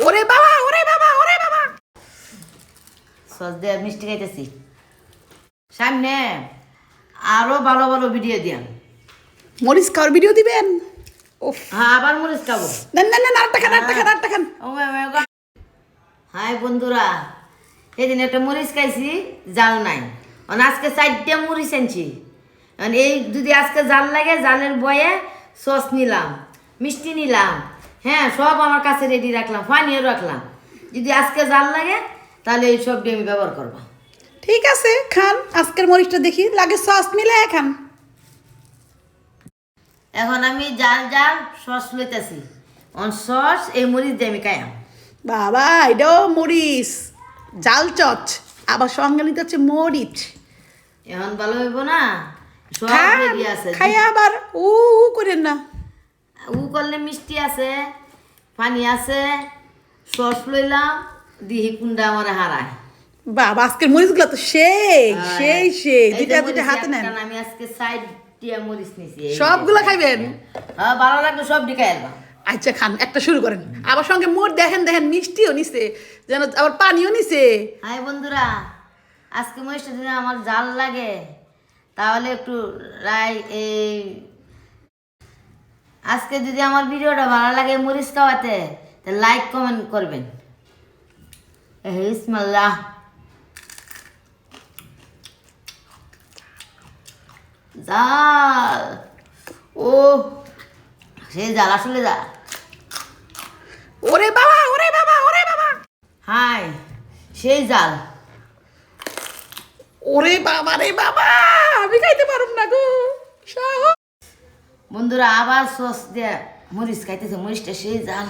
ওরে বাবা ওরে বাবা ওরে বাবা, সস দিয়ে মিষ্টি খাইতেছি। সামনে আরো ভালো ভালো ভিডিও দিয়ান। মরিচ খাওয়ার ভিডিও দিবেন? উফ, হ্যাঁ, আবার মরিচ খাবো। না না না, আরেকটা খান আরেকটা খান আরেকটা খান। হাই বন্ধুরা, সেদিন একটা মরিচ খাইছি, জাল নাই। আজকে 4টা মরিচ আনছি। এই যদি আজকে জাল লাগে, জালের বয়ে সস নিলাম, মিষ্টি নিলাম, হ্যাঁ সব আমার কাছে রেডি রাখলাম, পানিও রাখলাম। যদি আজকে জাল লাগে তাহলে এই সব দিয়ে আমি ব্যবহার করবো। ঠিক আছে, খান আজকের মরিচটা, দেখি লাগে সস মিলে খান। এখন আমি জাল জাল সস লইতেছি। সস এই মরিচ দিয়ে আমি খাইলাম। বাবা, এটাও মরিচ, জাল চচ, আবার সঙ্গে নিতে হচ্ছে মরিচ। এখন ভালো হইব না? সব খান, রেডি আছে। খাই আবার উ উ করেন না। উ করলে মিষ্টি আছে, পানি আছে, সস লইলাম, দিহি কুন্ডা আমার হারায়। বাবা, আজকের মরিচগুলো তো সেই সেই সেই, দুইটা দুইটা হাতে নেন। আমি আজকে 4টা মরিচ নিছি। সবগুলো খাইবেন? হ্যাঁ, ভালো লাগবে, সব দিকে আলবা। আচ্ছা খান, একটা শুরু করেন। আবার সঙ্গে মোট দেখেন দেখেন, মিষ্টিও নিছে, যেন আবার পানিও নিছে। হাই বন্ধুরা, আজকে মরিচটা যদি আমার জাল লাগে তাহলে একটু এই আজকে যদি আমার ভিডিওটা ভালো লাগে মরিচ খাওয়াতে, তাহলে লাইক কমেন্ট করবেন। বিসমিল্লাহ। জাল, ও সেই জাল, আসলে জাল। ওরে বাবা ওরে বাবা ওরে বাবা, হাই সেই জাল। ওরে বাবা রে বাবা, আমি খাইতে পারুম না গো। বন্ধুরা আবার সস দিয়ে মরিচ খাইতেছে, মরিচটা সেই জাল।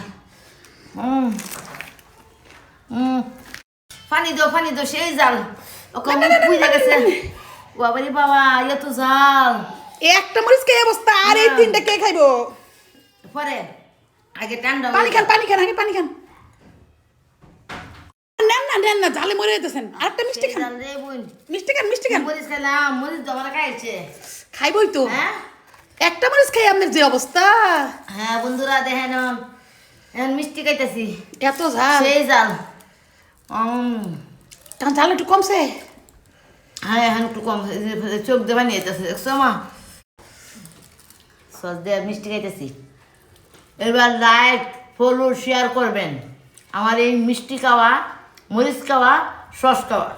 পানি দো সেই জাল। পুইরা গেছে। বাবারে বাবা, এত জাল। একটা মরিচ খেয়ে অবস্থা, আর এই তিনটা কে খাইবো? পরে আগে ঠান্ডা পানি খান পানি খান, আগে পানি খান। নেন না নেন না, জালে মরে যেতেছেন। আরেকটা মিষ্টি খান, জাল রে বোন। মিষ্টি খান মিষ্টি খান। মরিচ খেলাম, মরিচ জমা খাইছে। খাইবই তো। হ্যাঁ একটা মরিচ খাই আপনার যে অবস্থা। হ্যাঁ বন্ধুরা দেখেন, এখন মিষ্টি খাইতেছি, এত ঝাল, সেই জাল। কারণ ঝাল একটু কমছে। হ্যাঁ এখন একটু কম, চোখ দেবা নিয়ে যেতেছে, দেখছো মা? সস দিয়ে মিষ্টি খাইতেছি। এবার লাইক ফলো শেয়ার করবেন আমার এই মিষ্টি খাওয়া, মরিচ খাওয়া, সস খাওয়া।